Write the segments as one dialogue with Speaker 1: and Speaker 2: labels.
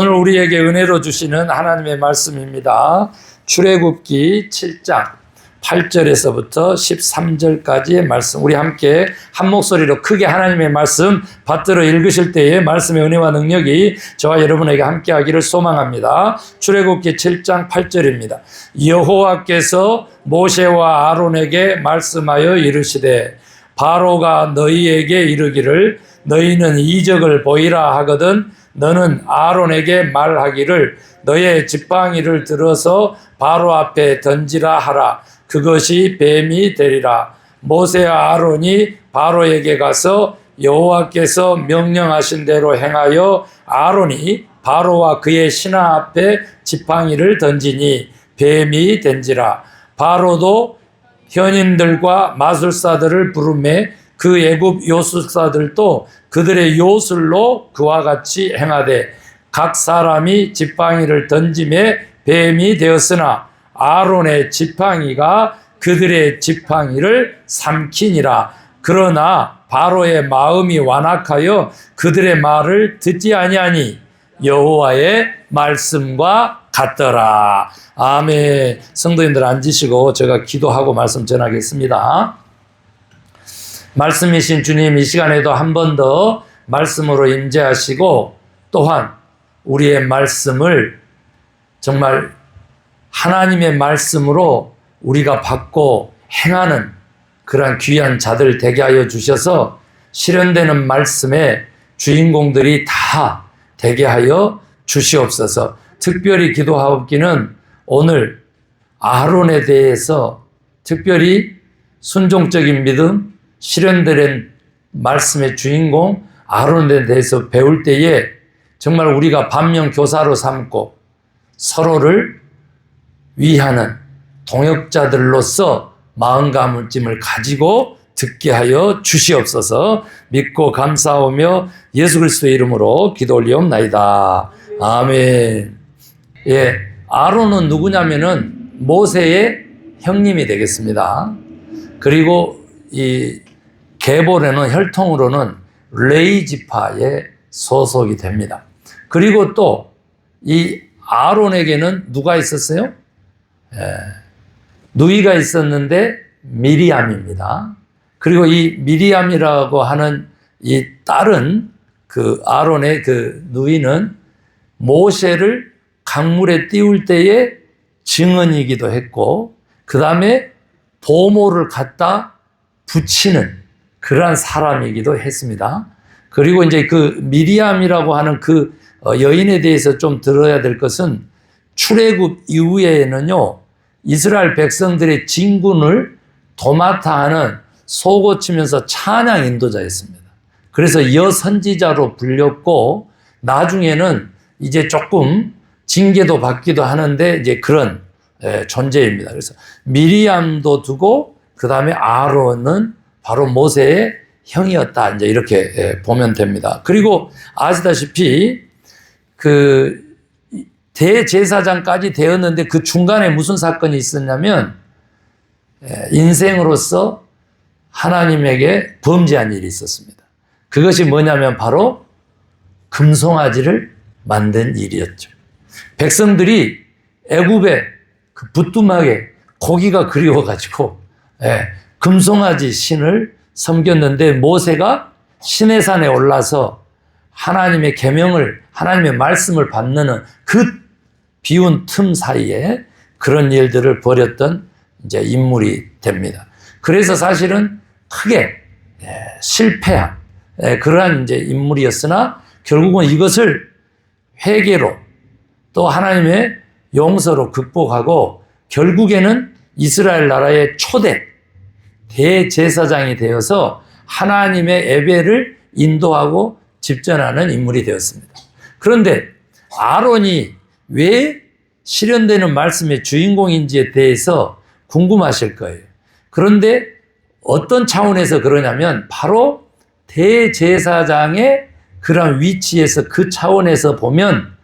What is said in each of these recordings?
Speaker 1: 오늘 우리에게 은혜로 주시는 하나님의 말씀입니다. 출애굽기 7장 8절에서부터 13절까지의 말씀, 우리 함께 한 목소리로 크게 하나님의 말씀 받들어 읽으실 때에 말씀의 은혜와 능력이 저와 여러분에게 함께 하기를 소망합니다. 출애굽기 7장 8절입니다. 여호와께서 모세와 아론에게 말씀하여 이르시되 바로가 너희에게 이르기를 너희는 이적을 보이라 하거든 너는 아론에게 말하기를 너의 지팡이를 들어서 바로 앞에 던지라 하라. 그것이 뱀이 되리라. 모세와 아론이 바로에게 가서 여호와께서 명령하신 대로 행하여 아론이 바로와 그의 신하 앞에 지팡이를 던지니 뱀이 된지라. 바로도 현인들과 마술사들을 부르매 그 애굽 요술사들도 그들의 요술로 그와 같이 행하되 각 사람이 지팡이를 던짐에 뱀이 되었으나 아론의 지팡이가 그들의 지팡이를 삼키니라. 그러나 바로의 마음이 완악하여 그들의 말을 듣지 아니하니 여호와의 말씀과 같더라. 아멘. 성도님들 앉으시고 제가 기도하고 말씀 전하겠습니다. 말씀이신 주님, 이 시간에도 한 번 더 말씀으로 임재하시고 또한 우리의 말씀을 정말 하나님의 말씀으로 우리가 받고 행하는 그러한 귀한 자들 되게 하여 주셔서 실현되는 말씀의 주인공들이 다 되게 하여 주시옵소서. 특별히 기도하옵기는 오늘 아론에 대해서 특별히 순종적인 믿음, 실현되는 말씀의 주인공 아론에 대해서 배울 때에 정말 우리가 반면 교사로 삼고 서로를 위하는 동역자들로서 마음과 문찜을 가지고 듣게 하여 주시옵소서. 믿고 감사하며 예수 그리스도의 이름으로 기도 올리옵나이다. 아멘. 예, 아론은 누구냐면은 모세의 형님이 되겠습니다. 그리고 이 계보로는 혈통으로는 레위 지파에 소속이 됩니다. 그리고 또 이 아론에게는 누가 있었어요? 누이가 있었는데 미리암입니다. 그리고 이 미리암이라고 하는 이 딸은 그 아론의 그 누이는 모세를 강물에 띄울 때의 증언이기도 했고 그 다음에 보모를 갖다 붙이는 그러한 사람이기도 했습니다. 그리고 이제 그 미리암이라고 하는 그 여인에 대해서 좀 들어야 될 것은 출애굽 이후에는요, 이스라엘 백성들의 진군을 도맡아 하는 소고치면서 찬양 인도자였습니다. 그래서 여선지자로 불렸고 나중에는 이제 조금 징계도 받기도 하는데 이제 그런 존재입니다. 그래서 미리암도 두고 그 다음에 아론은 바로 모세의 형이었다. 이제 이렇게 보면 됩니다. 그리고 아시다시피 그 대제사장까지 되었는데 그 중간에 무슨 사건이 있었냐면 인생으로서 하나님에게 범죄한 일이 있었습니다. 그것이 뭐냐면 바로 금송아지를 만든 일이었죠. 백성들이 애굽의 그 부뚜막에 고기가 그리워가지고 금송아지 신을 섬겼는데 모세가 시내산에 올라서 하나님의 계명을 하나님의 말씀을 받는 그 비운 틈 사이에 그런 일들을 벌였던 이제 인물이 됩니다. 그래서 사실은 크게 실패한 그러한 이제 인물이었으나 결국은 이것을 회개로 또 하나님의 용서로 극복하고 결국에는 이스라엘 나라의 초대 대제사장이 되어서 하나님의 예배를 인도하고 집전하는 인물이 되었습니다. 그런데 아론이 왜 실현되는 말씀의 주인공인지에 대해서 궁금하실 거예요. 그런데 어떤 차원에서 그러냐면 바로 대제사장의 그런 위치에서 그 차원에서 보면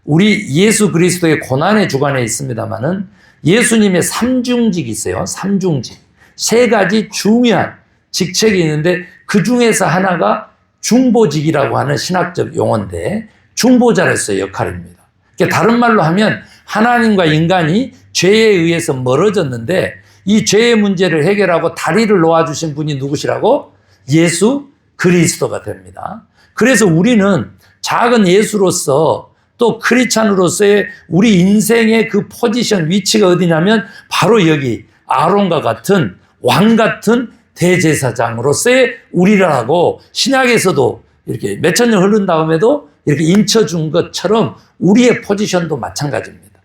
Speaker 1: 우리 예수 그리스도의 고난의 주관에 있습니다마는 예수님의 삼중직이 있어요. 삼중직. 세 가지 중요한 직책이 있는데 그 중에서 하나가 중보직이라고 하는 신학적 용어인데 중보자로서의 역할입니다. 그러니까 다른 말로 하면 하나님과 인간이 죄에 의해서 멀어졌는데 이 죄의 문제를 해결하고 다리를 놓아주신 분이 누구시라고? 예수 그리스도가 됩니다. 그래서 우리는 작은 예수로서 또 크리스찬으로서의 우리 인생의 그 포지션, 위치가 어디냐면 바로 여기 아론과 같은 왕 같은 대제사장으로서의 우리라고 신약에서도 이렇게 몇천 년 흐른 다음에도 이렇게 인쳐준 것처럼 우리의 포지션도 마찬가지입니다.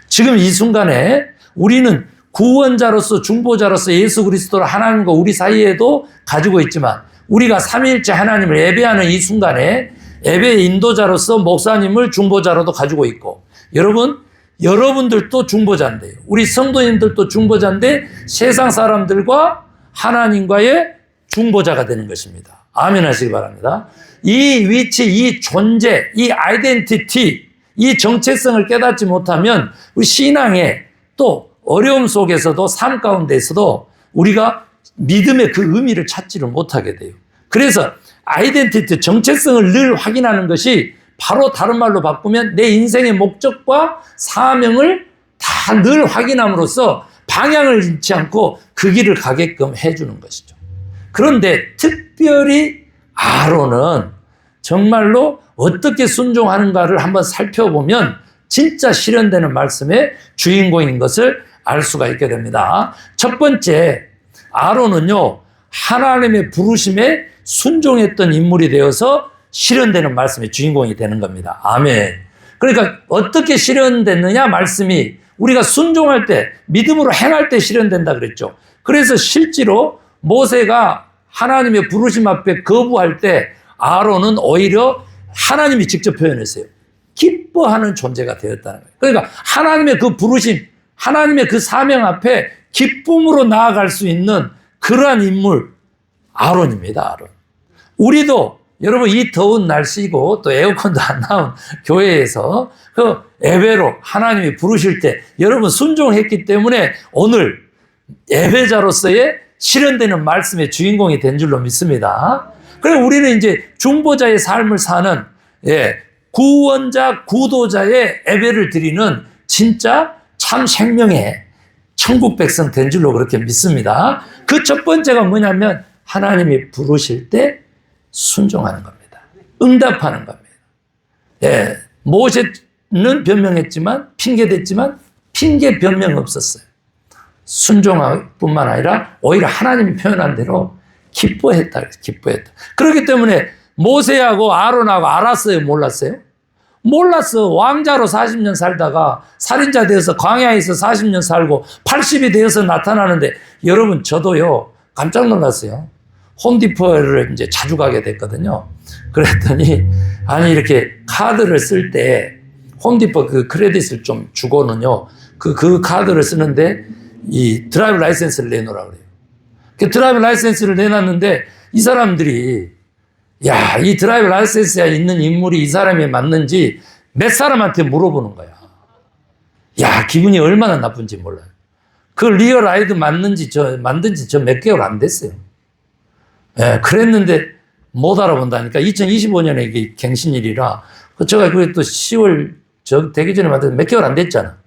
Speaker 1: 지금 이 순간에 우리는 구원자로서 중보자로서 예수 그리스도를 하나님과 우리 사이에도 가지고 있지만 우리가 삼위일체 하나님을 예배하는 이 순간에 예배의 인도자로서 목사님을 중보자로도 가지고 있고 여러분들도 중보자인데요. 우리 성도님들도 중보자인데 세상 사람들과 하나님과의 중보자가 되는 것입니다. 아멘 하시기 바랍니다. 이 위치, 이 존재, 이 아이덴티티, 이 정체성을 깨닫지 못하면 우리 신앙에 또 어려움 속에서도 삶 가운데서도 우리가 믿음의 그 의미를 찾지를 못하게 돼요. 그래서 아이덴티티, 정체성을 늘 확인하는 것이 바로 다른 말로 바꾸면 내 인생의 목적과 사명을 다 늘 확인함으로써 방향을 잃지 않고 그 길을 가게끔 해주는 것이죠. 그런데 특별히 아론은 정말로 어떻게 순종하는가를 한번 살펴보면 진짜 실현되는 말씀의 주인공인 것을 알 수가 있게 됩니다. 첫 번째, 아론은요, 하나님의 부르심에 순종했던 인물이 되어서 실현되는 말씀의 주인공이 되는 겁니다. 아멘. 그러니까 어떻게 실현됐느냐? 말씀이 우리가 순종할 때, 믿음으로 행할 때 실현된다 그랬죠. 그래서 실제로 모세가 하나님의 부르심 앞에 거부할 때 아론은 오히려 하나님이 직접 표현했어요. 기뻐하는 존재가 되었다는 거예요. 그러니까 하나님의 그 부르심, 하나님의 그 사명 앞에 기쁨으로 나아갈 수 있는 그러한 인물, 아론입니다. 아론. 우리도 여러분 이 더운 날씨고 또 에어컨도 안 나온 교회에서 그 예배로 하나님이 부르실 때 여러분 순종했기 때문에 오늘 예배자로서의 실현되는 말씀의 주인공이 된 줄로 믿습니다. 그리고 우리는 이제 중보자의 삶을 사는 구원자, 구도자의 예배를 드리는 진짜 참 생명의 천국 백성 된 줄로 그렇게 믿습니다. 그 첫 번째가 뭐냐면 하나님이 부르실 때 순종하는 겁니다. 응답하는 겁니다. 모세는 변명했지만 핑계댔지만 핑계 변명 없었어요. 순종할 뿐만 아니라 오히려 하나님이 표현한 대로 기뻐했다. 그렇기 때문에 모세하고 아론하고 알았어요? 몰랐어요? 몰랐어. 왕자로 40년 살다가 살인자 되어서 광야에서 40년 살고 80이 되어서 나타나는데 여러분 저도요 깜짝 놀랐어요. 홈디포를 이제 자주 가게 됐거든요. 그랬더니 아니 이렇게 카드를 쓸 때 홈디포 그 크레딧을 좀 주고는요 그 카드를 쓰는데 이 드라이브 라이센스를 내놓으라 그래요. 그 드라이브 라이센스를 내놨는데 이 사람들이 야, 이 드라이브 라이센스에 있는 인물이 이 사람이 맞는지 몇 사람한테 물어보는 거야. 야, 기분이 얼마나 나쁜지 몰라요. 그 리얼 아이드 만든지 저 몇 개월 안 됐어요. 그랬는데 못 알아본다니까. 2025년에 이게 갱신일이라 제가 그게 또 10월 되기 전에 만든 몇 개월 안 됐잖아.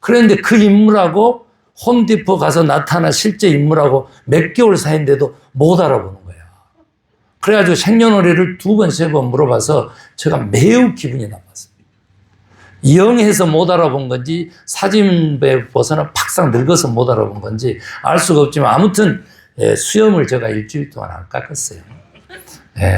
Speaker 1: 그랬는데 그 인물하고 홈디포 가서 나타난 실제 인물하고 몇 개월 사이인데도 못 알아보는 거야. 그래가지고 생년월일을 2번, 3번 물어봐서 제가 매우 기분이 나빴어요. 영해서 못 알아본 건지 사진에 보서는 팍상 늙어서 못 알아본 건지 알 수가 없지만 아무튼 수염을 제가 일주일 동안 안 깎았어요.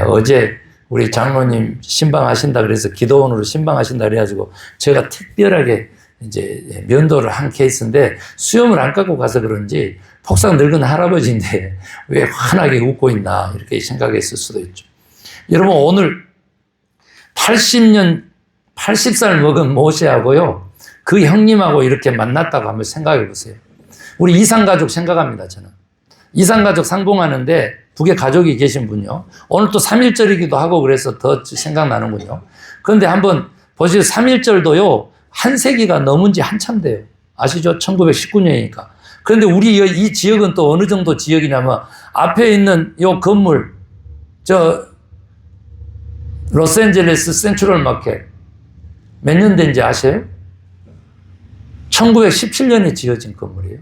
Speaker 1: 어제 우리 장로님 신방하신다 그래서 기도원으로 신방하신다 그래가지고 제가 특별하게 이제 면도를 한 케이스인데 수염을 안 깎고 가서 그런지 폭삭 늙은 할아버지인데 왜 환하게 웃고 있나 이렇게 생각했을 수도 있죠. 여러분 오늘 80살 먹은 모세하고요 그 형님하고 이렇게 만났다고 한번 생각해 보세요. 우리 이산가족 생각합니다. 저는 이산가족 상봉하는데 북에 가족이 계신 분요 오늘 또 3.1절이기도 하고 그래서 더 생각나는군요. 그런데 한번 보세요. 3.1절도요 한 세기가 넘은 지 한참 돼요. 아시죠? 1919년이니까. 그런데 우리 이 지역은 또 어느 정도 지역이냐면 앞에 있는 요 건물, 로스앤젤레스 센트럴 마켓 몇 년 된지 아세요? 1917년에 지어진 건물이에요.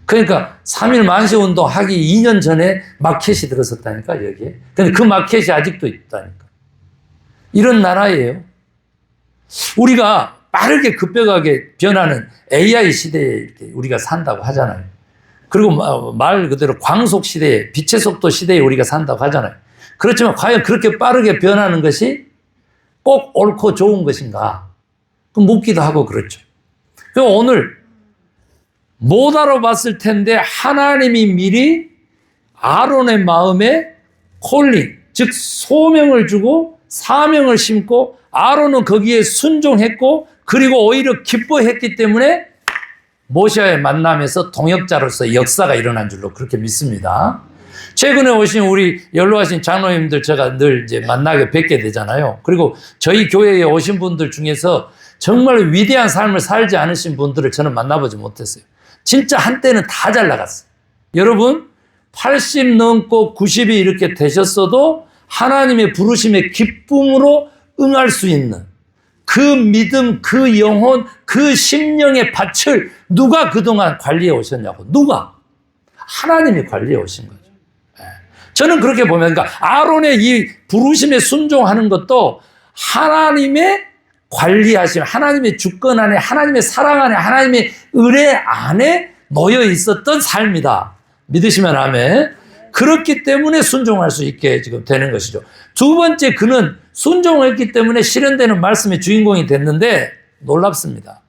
Speaker 1: 그러니까 3.1 만세운동 하기 2년 전에 마켓이 들어섰다니까, 여기에. 근데 그 마켓이 아직도 있다니까. 이런 나라예요. 우리가 빠르게 급격하게 변하는 AI 시대에 우리가 산다고 하잖아요. 그리고 말 그대로 광속 시대에, 빛의 속도 시대에 우리가 산다고 하잖아요. 그렇지만 과연 그렇게 빠르게 변하는 것이 꼭 옳고 좋은 것인가? 묻기도 하고 그렇죠. 그럼 오늘 못 알아봤을 텐데 하나님이 미리 아론의 마음에 콜링, 즉 소명을 주고 사명을 심고 아론은 거기에 순종했고 그리고 오히려 기뻐했기 때문에 모세와의 만남에서 동역자로서 역사가 일어난 줄로 그렇게 믿습니다. 최근에 오신 우리 연로하신 장로님들 제가 늘 이제 만나게 뵙게 되잖아요. 그리고 저희 교회에 오신 분들 중에서 정말 위대한 삶을 살지 않으신 분들을 저는 만나보지 못했어요. 진짜 한때는 다 잘 나갔어요. 여러분 80 넘고 90이 이렇게 되셨어도 하나님의 부르심에 기쁨으로 응할 수 있는 그 믿음, 그 영혼, 그 심령의 밭을 누가 그동안 관리해 오셨냐고. 누가? 하나님이 관리해 오신 거죠. 저는 그렇게 보면, 그러니까 아론의 이 부르심에 순종하는 것도 하나님의 관리하심, 하나님의 주권 안에, 하나님의 사랑 안에, 하나님의 은혜 안에 놓여 있었던 삶이다. 믿으시면 아멘. 그렇기 때문에 순종할 수 있게 지금 되는 것이죠. 두 번째, 그는 순종했기 때문에 실현되는 말씀의 주인공이 됐는데 놀랍습니다.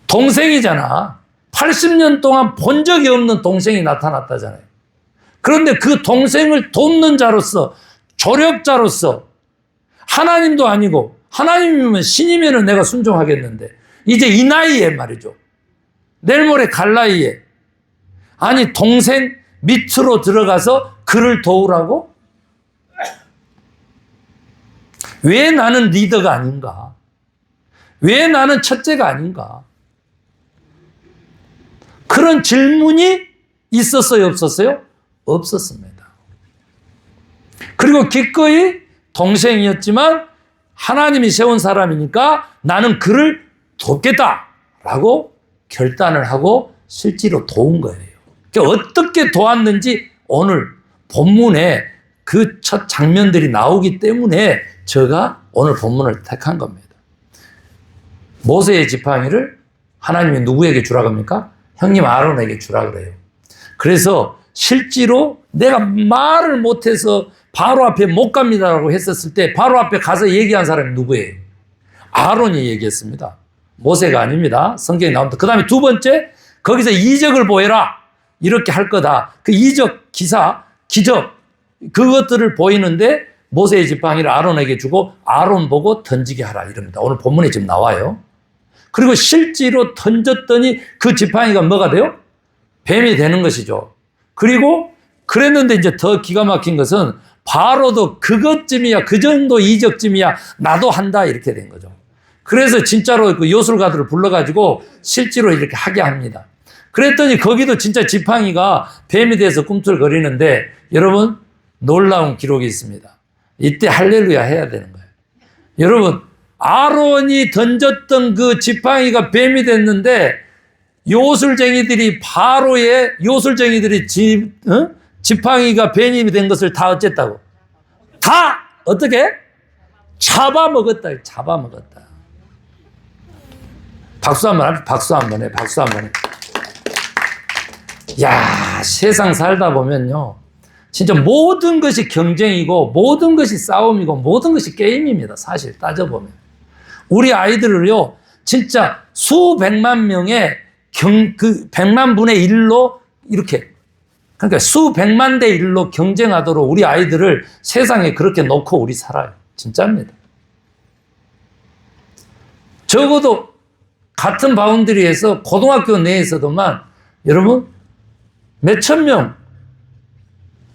Speaker 1: 동생이잖아. 80년 동안 본 적이 없는 동생이 나타났다잖아요. 그런데 그 동생을 돕는 자로서, 조력자로서, 하나님도 아니고, 하나님이면 신이면 내가 순종하겠는데, 이제 이 나이에 말이죠. 내일 모레 갈 나이에, 아니, 동생 밑으로 들어가서 그를 도우라고? 왜 나는 리더가 아닌가? 왜 나는 첫째가 아닌가? 그런 질문이 있었어요, 없었어요? 없었습니다. 그리고 기꺼이 동생이었지만 하나님이 세운 사람이니까 나는 그를 돕겠다라고 결단을 하고 실제로 도운 거예요. 그러니까 어떻게 도왔는지 오늘 본문에 그 첫 장면들이 나오기 때문에 제가 오늘 본문을 택한 겁니다. 모세의 지팡이를 하나님이 누구에게 주라고 합니까? 형님 아론에게 주라 그래요. 그래서 실제로 내가 말을 못해서 바로 앞에 못 갑니다라고 했었을 때 바로 앞에 가서 얘기한 사람이 누구예요? 아론이 얘기했습니다. 모세가 아닙니다. 성경에 나옵니다. 그 다음에 두 번째, 거기서 이적을 보여라. 이렇게 할 거다. 그 이적, 기사, 기적, 그것들을 보이는데 모세의 지팡이를 아론에게 주고 아론 보고 던지게 하라 이럽니다. 오늘 본문에 지금 나와요. 그리고 실제로 던졌더니 그 지팡이가 뭐가 돼요? 뱀이 되는 것이죠. 그리고 그랬는데 이제 더 기가 막힌 것은 바로도 그것쯤이야, 그 정도 이적쯤이야, 나도 한다 이렇게 된 거죠. 그래서 진짜로 그 요술가들을 불러가지고 실제로 이렇게 하게 합니다. 그랬더니 거기도 진짜 지팡이가 뱀이 돼서 꿈틀거리는데 여러분 놀라운 기록이 있습니다. 이때 할렐루야 해야 되는 거예요. 여러분 아론이 던졌던 그 지팡이가 뱀이 됐는데 요술쟁이들이 바로의 요술쟁이들이 지팡이가 뱀이 된 것을 다 어쨌다고? 다 어떻게? 잡아먹었다. 잡아먹었다. 박수 한번 해. 박수 한번 해. 박수 한번 해. 야, 세상 살다 보면요. 진짜 모든 것이 경쟁이고 모든 것이 싸움이고 모든 것이 게임입니다. 사실 따져보면. 우리 아이들을요. 진짜 수백만 명의 그 100만 분의 1로 이렇게 그러니까 수백만 대 1로 경쟁하도록 우리 아이들을 세상에 그렇게 놓고 우리 살아요. 진짜입니다. 적어도 같은 바운드리에서 고등학교 내에서도만 여러분 몇천 명,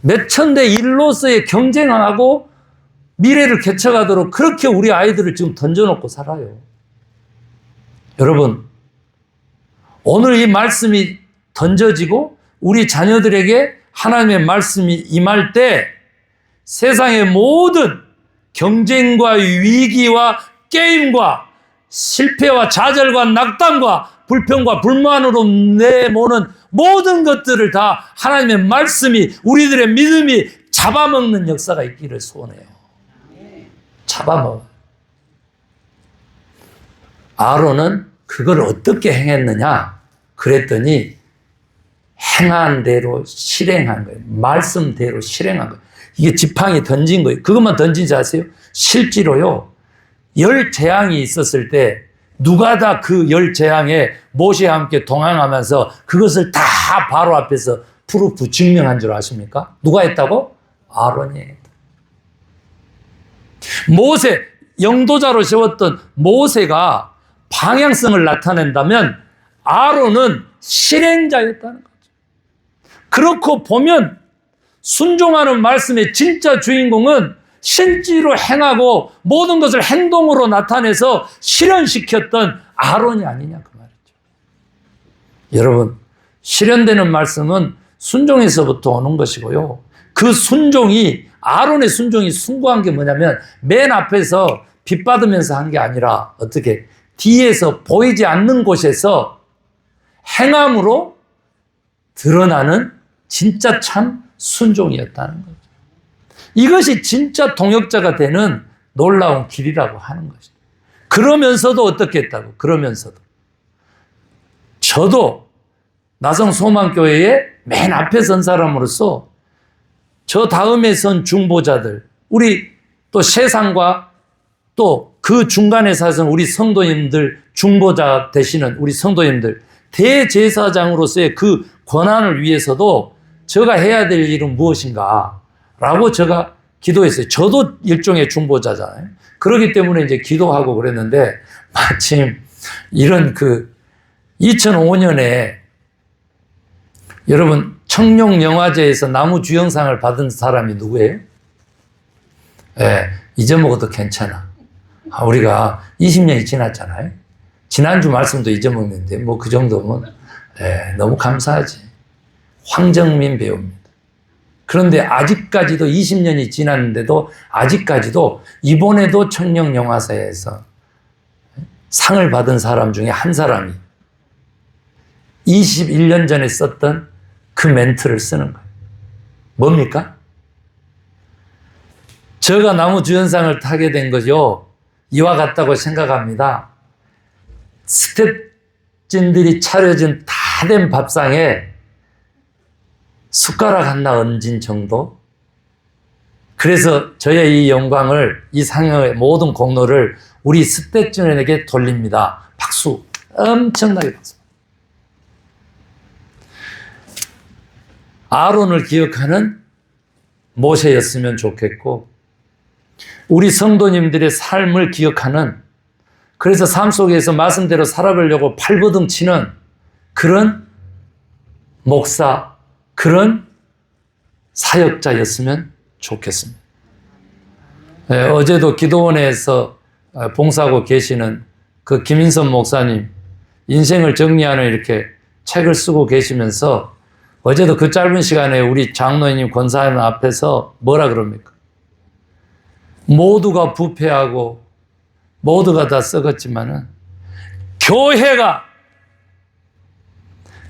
Speaker 1: 몇천 대 1로서의 경쟁하고 미래를 개척하도록 그렇게 우리 아이들을 지금 던져놓고 살아요. 여러분, 오늘 이 말씀이 던져지고 우리 자녀들에게 하나님의 말씀이 임할 때 세상의 모든 경쟁과 위기와 게임과 실패와 좌절과 낙담과 불평과 불만으로 내모는 모든 것들을 다 하나님의 말씀이, 우리들의 믿음이 잡아먹는 역사가 있기를 소원해요. 잡아먹어요. 아론은 그걸 어떻게 행했느냐? 그랬더니 행한 대로 실행한 거예요. 말씀대로 실행한 거예요. 이게 지팡이 던진 거예요. 그것만 던진지 아세요? 실제로요, 10재앙이 있었을 때 누가 다 그 10재앙에 모세와 함께 동행하면서 그것을 다 바로 앞에서 프루프 증명한 줄 아십니까? 누가 했다고? 아론이 했다. 모세, 영도자로 세웠던 모세가 방향성을 나타낸다면 아론은 실행자였다는 거죠. 그렇고 보면 순종하는 말씀의 진짜 주인공은 실제로 행하고 모든 것을 행동으로 나타내서 실현시켰던 아론이 아니냐 그 말이죠. 여러분, 실현되는 말씀은 순종에서부터 오는 것이고요. 그 순종이, 아론의 순종이 숭고한 게 뭐냐면 맨 앞에서 빚 받으면서 한 게 아니라 어떻게 뒤에서 보이지 않는 곳에서 행함으로 드러나는 진짜 참 순종이었다는 거죠. 이것이 진짜 동역자가 되는 놀라운 길이라고 하는 것이죠. 그러면서도 어떻게 했다고? 그러면서도 저도 나성 소망교회의 맨 앞에 선 사람으로서 저 다음에 선 중보자들, 우리 또 세상과 또 그 중간에 사선 우리 성도님들, 중보자 되시는 우리 성도님들, 대제사장으로서의 그 권한을 위해서도 제가 해야 될 일은 무엇인가 라고 제가 기도했어요. 저도 일종의 중보자잖아요. 그렇기 때문에 이제 기도하고 그랬는데 마침 이런 2005년에 여러분 청룡영화제에서 나무주연상을 받은 사람이 누구예요? 네, 잊어먹어도 괜찮아. 우리가 20년이 지났잖아요. 지난주 말씀도 잊어먹는데 뭐 그 정도면 너무 감사하지. 황정민 배우입니다. 그런데 아직까지도 20년이 지났는데도 아직까지도 이번에도 청룡영화제에서 상을 받은 사람 중에 한 사람이 21년 전에 썼던 그 멘트를 쓰는 거예요. 뭡니까? 제가 나무주연상을 타게 된 거죠. 이와 같다고 생각합니다. 스텝진들이 차려진 다 된 밥상에 숟가락 하나 얹은 정도? 그래서 저의 이 영광을, 이 상영의 모든 공로를 우리 스텝진에게 돌립니다. 박수. 엄청나게 박수. 아론을 기억하는 모세였으면 좋겠고, 우리 성도님들의 삶을 기억하는, 그래서 삶 속에서 말씀대로 살아가려고 발버둥 치는 그런 목사, 그런 사역자였으면 좋겠습니다. 어제도 기도원에서 봉사하고 계시는 그 김인선 목사님, 인생을 정리하는 이렇게 책을 쓰고 계시면서 어제도 그 짧은 시간에 우리 장로님, 권사님 앞에서 뭐라 그럽니까? 모두가 부패하고 모두가 다 썩었지만은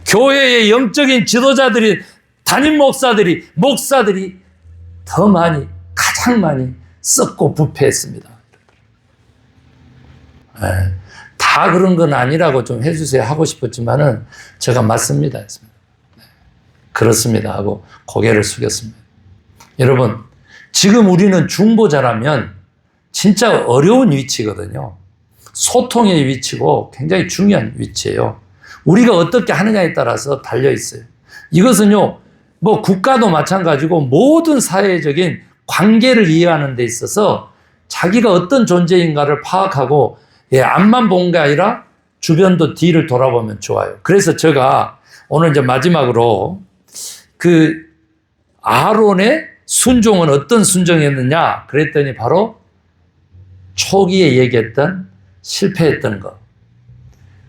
Speaker 1: 교회의 영적인 지도자들이, 담임 목사들이 더 많이, 가장 많이 썩고 부패했습니다. 다 그런 건 아니라고 좀 해주세요 하고 싶었지만은 제가 맞습니다 했습니다. 그렇습니다 하고 고개를 숙였습니다. 여러분, 지금 우리는 중보자라면 진짜 어려운 위치거든요. 소통의 위치고 굉장히 중요한 위치예요. 우리가 어떻게 하느냐에 따라서 달려 있어요. 이것은요, 뭐 국가도 마찬가지고 모든 사회적인 관계를 이해하는 데 있어서 자기가 어떤 존재인가를 파악하고 앞만 본 게 아니라 주변도 뒤를 돌아보면 좋아요. 그래서 제가 오늘 이제 마지막으로 그 아론의 순종은 어떤 순종이었느냐 그랬더니 바로 초기에 얘기했던 실패했던 것,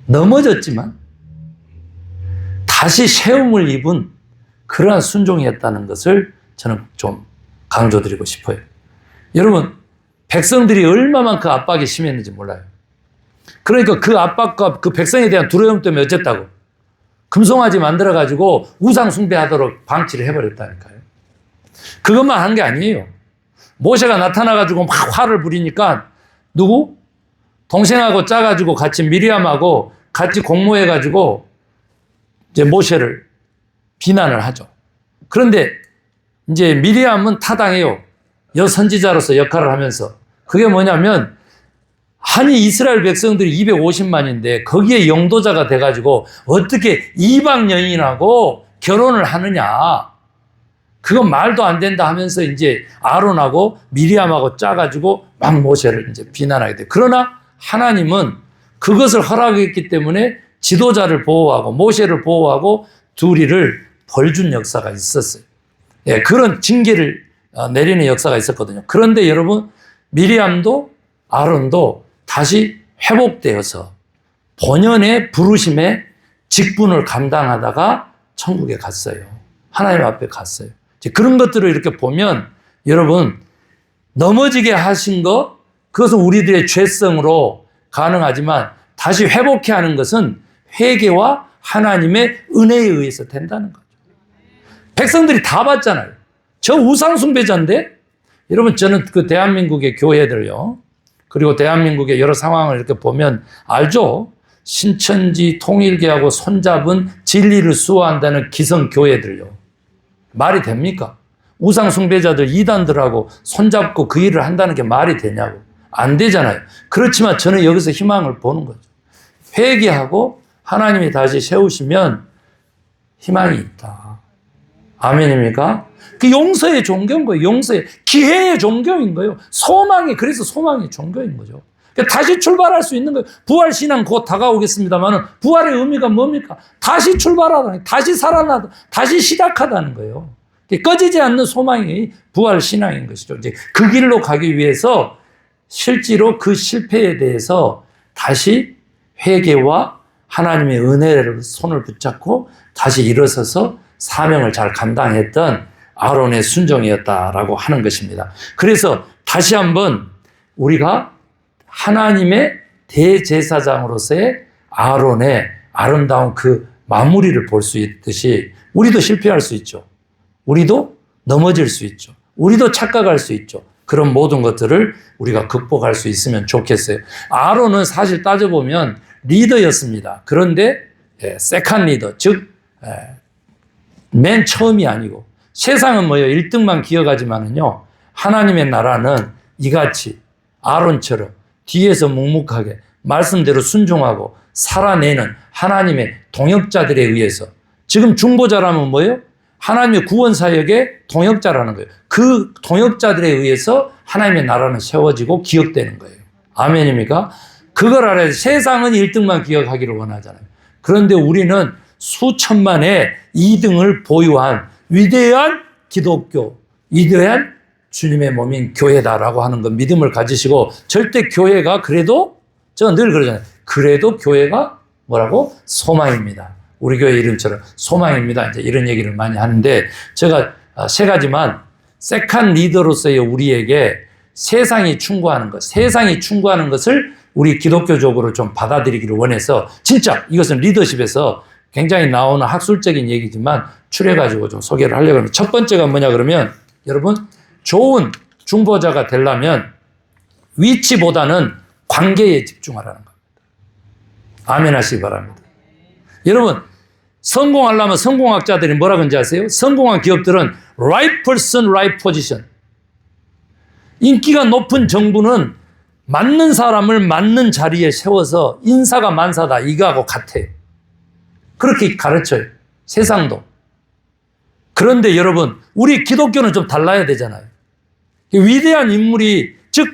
Speaker 1: 넘어졌지만 다시 세움을 입은 그러한 순종이었다는 것을 저는 좀 강조드리고 싶어요. 여러분, 백성들이 얼마만 그 압박이 심했는지 몰라요. 그러니까 그 압박과 그 백성에 대한 두려움 때문에 어쨌다고? 금송아지 만들어가지고 우상 숭배하도록 방치를 해버렸다니까요. 그것만 한 게 아니에요. 모세가 나타나가지고 막 화를 부리니까 누구? 동생하고 짜가지고 같이 미리암하고 같이 공모해가지고 이제 모세를 비난을 하죠. 그런데 이제 미리암은 타당해요. 여선지자로서 역할을 하면서. 그게 뭐냐면, 아니 이스라엘 백성들이 250만인데 거기에 영도자가 돼가지고 어떻게 이방 여인하고 결혼을 하느냐. 그건 말도 안 된다 하면서 이제 아론하고 미리암하고 짜가지고 막 모세를 이제 비난하게 돼. 그러나 하나님은 그것을 허락했기 때문에 지도자를 보호하고 모세를 보호하고 둘이를 벌준 역사가 있었어요. 예, 그런 징계를 내리는 역사가 있었거든요. 그런데 여러분, 미리암도 아론도 다시 회복되어서 본연의 부르심의 직분을 감당하다가 천국에 갔어요. 하나님 앞에 갔어요. 그런 것들을 이렇게 보면 여러분, 넘어지게 하신 것, 그것은 우리들의 죄성으로 가능하지만 다시 회복해 하는 것은 회개와 하나님의 은혜에 의해서 된다는 거죠. 백성들이 다 봤잖아요. 저 우상숭배자인데? 여러분, 저는 그 대한민국의 교회들요, 그리고 대한민국의 여러 상황을 이렇게 보면 알죠? 신천지 통일교하고 손잡은 진리를 수호한다는 기성교회들요. 말이 됩니까? 우상숭배자들, 이단들하고 손잡고 그 일을 한다는 게 말이 되냐고. 안 되잖아요. 그렇지만 저는 여기서 희망을 보는 거죠. 회개하고 하나님이 다시 세우시면 희망이 있다. 아멘입니까? 그 용서의 종교인 거예요. 용서의, 기회의 종교인 거예요. 소망이, 그래서 소망의 종교인 거죠. 그러니까 다시 출발할 수 있는 거예요. 부활신앙 곧 다가오겠습니다만 부활의 의미가 뭡니까? 다시 출발하다, 다시 살아나다, 다시 시작하다는 거예요. 꺼지지 않는 소망이 부활신앙인 것이죠. 이제 그 길로 가기 위해서 실제로 그 실패에 대해서 다시 회개와 하나님의 은혜를 손을 붙잡고 다시 일어서서 사명을 잘 감당했던 아론의 순종이었다라고 하는 것입니다. 그래서 다시 한번 우리가 하나님의 대제사장으로서의 아론의 아름다운 그 마무리를 볼 수 있듯이 우리도 실패할 수 있죠. 우리도 넘어질 수 있죠. 우리도 착각할 수 있죠. 그런 모든 것들을 우리가 극복할 수 있으면 좋겠어요. 아론은 사실 따져보면 리더였습니다. 그런데 세컨 리더, 즉 맨 처음이 아니고, 세상은 뭐예요? 1등만 기억하지만은요, 하나님의 나라는 이같이 아론처럼 뒤에서 묵묵하게 말씀대로 순종하고 살아내는 하나님의 동역자들에 의해서, 지금 중보자라면 뭐예요? 하나님의 구원 사역의 동역자라는 거예요. 그 동역자들에 의해서 하나님의 나라는 세워지고 기억되는 거예요. 아멘입니까? 그걸 알아야 돼. 세상은 1등만 기억하기를 원하잖아요. 그런데 우리는 수천만의 2등을 보유한 위대한 기독교, 위대한 주님의 몸인 교회다라고 하는 건 믿음을 가지시고, 절대 교회가 그래도, 제가 늘 그러잖아요. 그래도 교회가 뭐라고? 소망입니다. 우리 교회 이름처럼 소망입니다. 이제 이런 얘기를 많이 하는데, 제가 세 가지만 세컨 리더로서의 우리에게 세상이 충고하는 것, 세상이 충고하는 것을 우리 기독교적으로 좀 받아들이기를 원해서, 진짜 이것은 리더십에서 굉장히 나오는 학술적인 얘기지만 추려가지고 좀 소개를 하려고 합니다. 첫 번째가 뭐냐 그러면, 여러분, 좋은 중보자가 되려면 위치보다는 관계에 집중하라는 겁니다. 아멘 하시기 바랍니다. 여러분, 성공하려면 성공학자들이 뭐라 그런지 아세요? 성공한 기업들은 right person, right position. 인기가 높은 정부는 맞는 사람을 맞는 자리에 세워서 인사가 만사다, 이거하고 같아요. 그렇게 가르쳐요. 세상도. 그런데 여러분, 우리 기독교는 좀 달라야 되잖아요. 위대한 인물이, 즉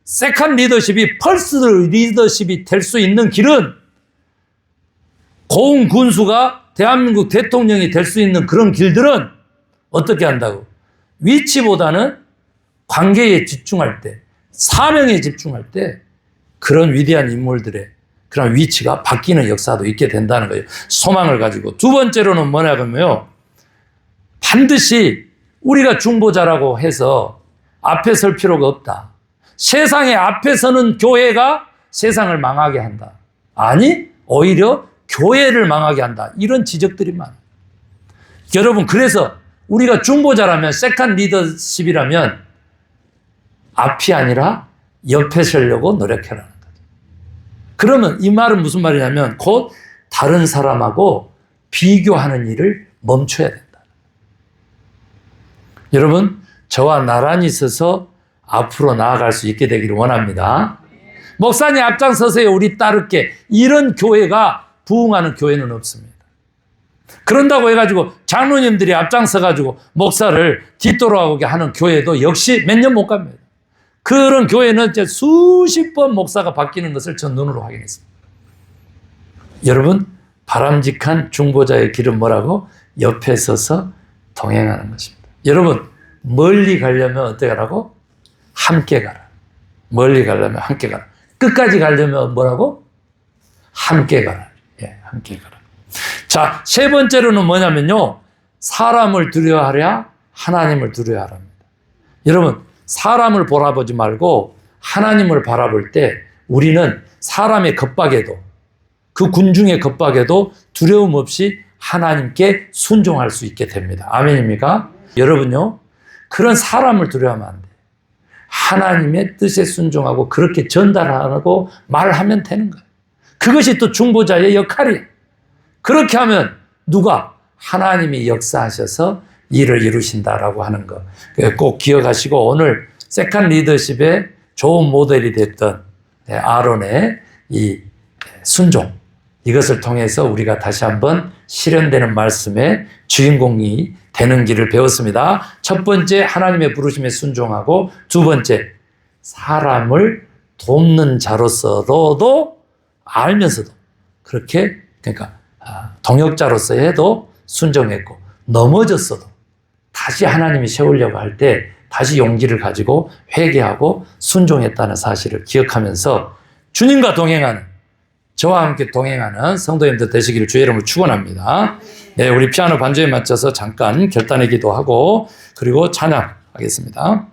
Speaker 1: 세컨 리더십이 펄스 리더십이 될 수 있는 길은, 고운 군수가 대한민국 대통령이 될 수 있는 그런 길들은 어떻게 한다고? 위치보다는 관계에 집중할 때, 사명에 집중할 때 그런 위대한 인물들의 그런 위치가 바뀌는 역사도 있게 된다는 거예요. 소망을 가지고. 두 번째로는 뭐냐 그러면요, 반드시 우리가 중보자라고 해서 앞에 설 필요가 없다. 세상의 앞에 서는 교회가 세상을 망하게 한다. 아니, 오히려 교회를 망하게 한다. 이런 지적들이 많아요. 여러분, 그래서 우리가 중보자라면, 세컨 리더십이라면 앞이 아니라 옆에 서려고 노력해라는 거죠. 그러면 이 말은 무슨 말이냐면 곧 다른 사람하고 비교하는 일을 멈춰야 된다. 여러분, 저와 나란히 서서 앞으로 나아갈 수 있게 되기를 원합니다. 목사님 앞장서세요, 우리 따를게. 이런 교회가 부흥하는 교회는 없습니다. 그런다고 해가지고 장로님들이 앞장서가지고 목사를 뒤돌아오게 하는 교회도 역시 몇 년 못 갑니다. 그런 교회는 이제 수십 번 목사가 바뀌는 것을 전 눈으로 확인했습니다. 여러분, 바람직한 중보자의 길은 뭐라고? 옆에 서서 동행하는 것입니다. 여러분, 멀리 가려면 어떻게 하라고? 함께 가라. 멀리 가려면 함께 가라. 끝까지 가려면 뭐라고? 함께 가라. 예, 함께 가라. 자, 세 번째로는 뭐냐면요. 사람을 두려워하랴, 하나님을 두려워하랍니다. 여러분, 사람을 바라보지 말고 하나님을 바라볼 때 우리는 사람의 겁박에도, 그 군중의 겁박에도 두려움 없이 하나님께 순종할 수 있게 됩니다. 아멘입니까? 여러분요, 그런 사람을 두려워하면 안 돼요. 하나님의 뜻에 순종하고 그렇게 전달하고 말하면 되는 거예요. 그것이 또 중보자의 역할이에요. 그렇게 하면 누가? 하나님이 역사하셔서 일을 이루신다라고 하는 거 꼭 기억하시고, 오늘 세컨 리더십의 좋은 모델이 됐던 아론의 이 순종, 이것을 통해서 우리가 다시 한번 실현되는 말씀의 주인공이 되는 길을 배웠습니다. 첫 번째, 하나님의 부르심에 순종하고, 두 번째, 사람을 돕는 자로서도 알면서도 그렇게, 그러니까 동역자로서 해도 순종했고, 넘어졌어도 다시 하나님이 세우려고 할 때 다시 용기를 가지고 회개하고 순종했다는 사실을 기억하면서 주님과 동행하는, 저와 함께 동행하는 성도님들 되시기를 주의 이름으로 축원합니다. 네, 우리 피아노 반주에 맞춰서 잠깐 결단의 기도하고 그리고 찬양하겠습니다.